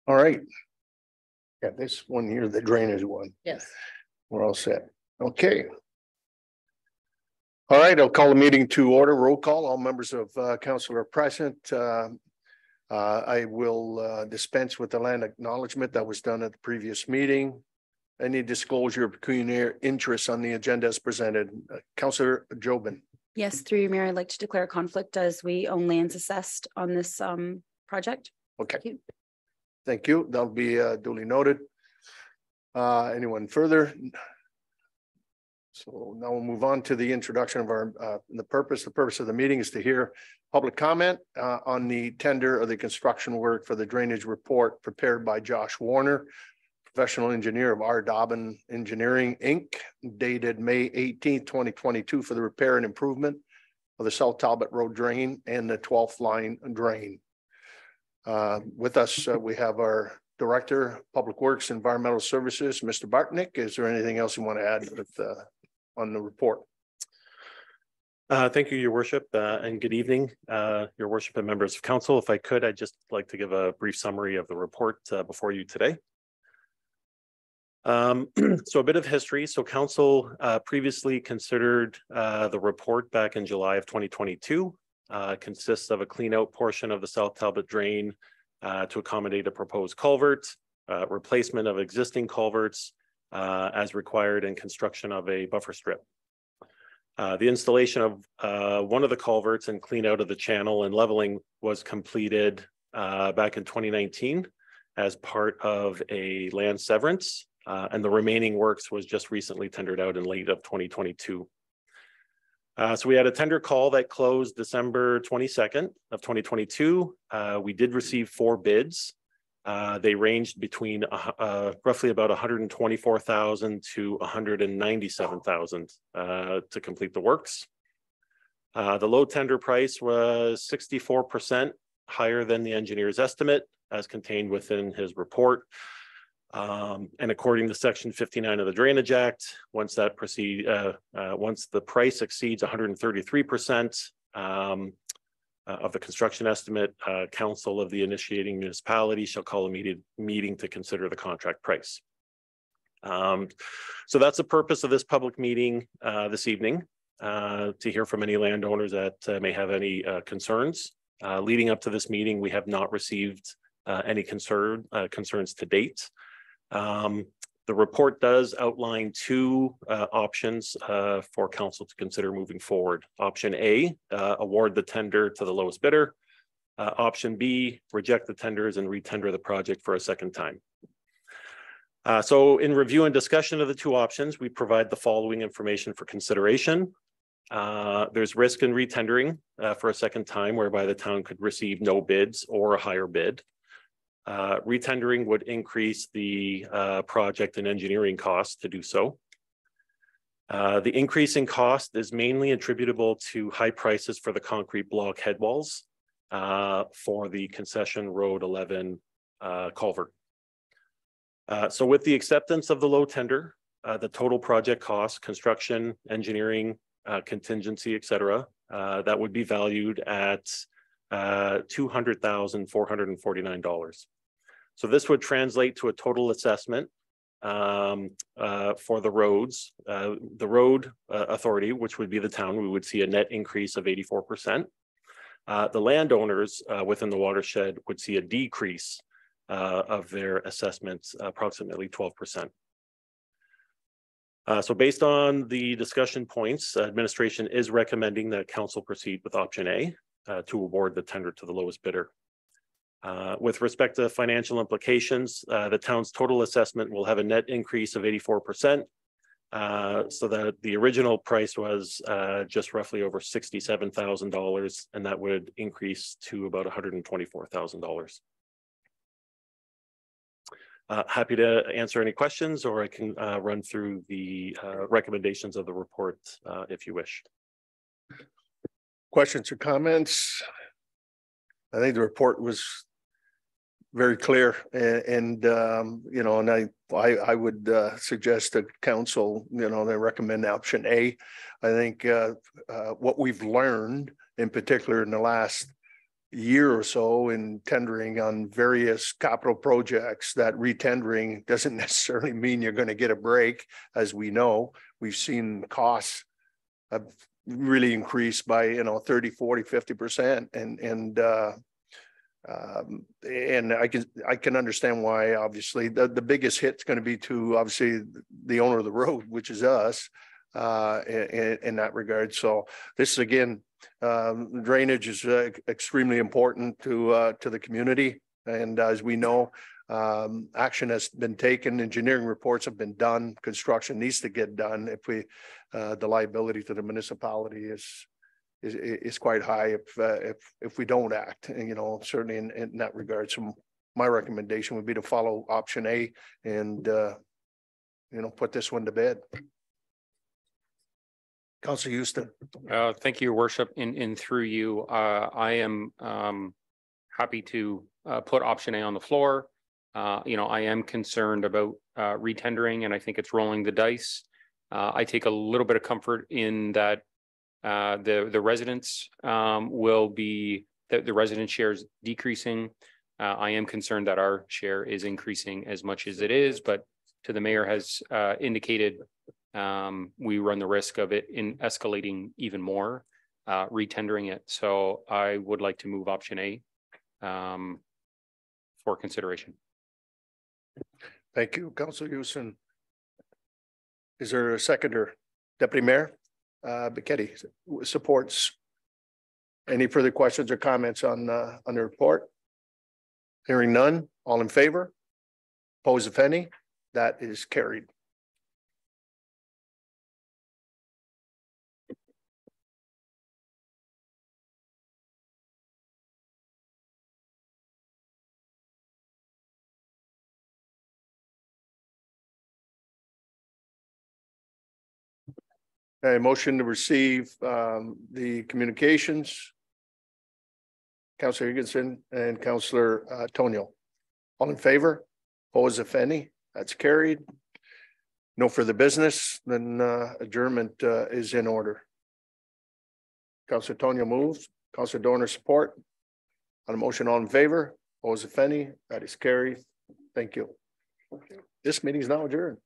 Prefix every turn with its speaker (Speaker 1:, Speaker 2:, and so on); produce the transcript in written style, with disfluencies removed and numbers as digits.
Speaker 1: All right. Yeah, this one here, the drainage one.
Speaker 2: Yes.
Speaker 1: We're all set. Okay. All right, I'll call the meeting to order. Roll call. All members of council are present. I will dispense with the land acknowledgement that was done at the previous meeting. Any disclosure of pecuniary interests on the agenda as presented. Councillor Jobin.
Speaker 3: Yes, through you, Mayor, I'd like to declare a conflict as we own lands assessed on this project.
Speaker 1: Okay.
Speaker 3: Thank you.
Speaker 1: Thank you. That'll be duly noted. Anyone further? So now we'll move on to the introduction of our the purpose. The purpose of the meeting is to hear public comment on the tender of the construction work for the drainage report prepared by Josh Warner, professional engineer of R. Dobbin Engineering, Inc., dated May 18th, 2022 for the repair and improvement of the South Talbot Road drain and the 12th line drain. With us, we have our Director, Public Works, Environmental Services, Mr. Bartnick. Is there anything else you want to add with, on the report?
Speaker 4: Thank you, Your Worship, and good evening, Your Worship and members of council. If I could, I'd just like to give a brief summary of the report before you today. So a bit of history. So council previously considered the report back in July of 2022. Consists of a clean out portion of the South Talbot drain to accommodate a proposed culvert, replacement of existing culverts as required, and construction of a buffer strip. The installation of one of the culverts and clean out of the channel and leveling was completed back in 2019 as part of a land severance, and the remaining works was just recently tendered out in late of 2022. So we had a tender call that closed December 22nd of 2022. We did receive 4 bids. They ranged between roughly about 124,000 to 197,000 to complete the works. The low tender price was 64% higher than the engineer's estimate as contained within his report. And according to Section 59 of the Drainage Act, once the price exceeds 133% of the construction estimate, council of the initiating municipality shall call a meeting to consider the contract price. So that's the purpose of this public meeting this evening, to hear from any landowners that may have any concerns. Leading up to this meeting, we have not received any concerns to date. The report does outline 2 options for council to consider moving forward. Option A, award the tender to the lowest bidder. Option B, reject the tenders and retender the project for a second time. So in review and discussion of the 2 options, we provide the following information for consideration. There's risk in retendering for a second time, whereby the town could receive no bids or a higher bid. Retendering would increase the project and engineering costs to do so. The increase in cost is mainly attributable to high prices for the concrete block head walls for the Concession Road 11 culvert. So with the acceptance of the low tender, the total project cost, construction, engineering, contingency, etc., that would be valued at $200,449. So this would translate to a total assessment for the roads. The road authority, which would be the town, we would see a net increase of 84%. The landowners within the watershed would see a decrease of their assessments, approximately 12%. So based on the discussion points, administration is recommending that council proceed with option A to award the tender to the lowest bidder. With respect to financial implications, the town's total assessment will have a net increase of 84%, so that the original price was just roughly over $67,000, and that would increase to about $124,000. Happy to answer any questions, or I can run through the recommendations of the report if you wish.
Speaker 1: Questions or comments? I think the report was very clear and you know, and I would suggest that council, you know, they recommend option A. I think what we've learned in particular in the last year or so in tendering on various capital projects, that retendering doesn't necessarily mean you're going to get a break. As we know, we've seen costs have really increased by, you know, 30, 40, 50%. And I can understand why. Obviously the biggest hit's going to be to obviously the owner of the road, which is us, in that regard. So this again, drainage is extremely important to the community, and as we know, action has been taken, engineering reports have been done, construction needs to get done. If we the liability to the municipality is quite high if we don't act, and you know, certainly in that regard. So my recommendation would be to follow option A and you know, put this one to bed. Councilor Houston.
Speaker 2: Thank you, Your Worship. In through you, I am happy to put option A on the floor. You know, I am concerned about retendering, and I think it's rolling the dice. I take a little bit of comfort in that the residents will be, the resident shares decreasing. I am concerned that our share is increasing as much as it is, but to the mayor has indicated, we run the risk of it in escalating even more, retendering it. So I would like to move option A for consideration.
Speaker 1: Thank you, Councilor Houston. Is there a seconder? Deputy Mayor Bichetti supports. Any further questions or comments on the report? Hearing none, all in favor? Opposed, if any? That is carried. A motion to receive the communications. Councilor Higginson and Councilor Tonio. All in favor? Opposed, if any? That's carried. No further business, then adjournment is in order. Councilor Tonio moves. Councilor Dorner support. On a motion, all in favor? Opposed, if any? That is carried. Thank you. This meeting is now adjourned.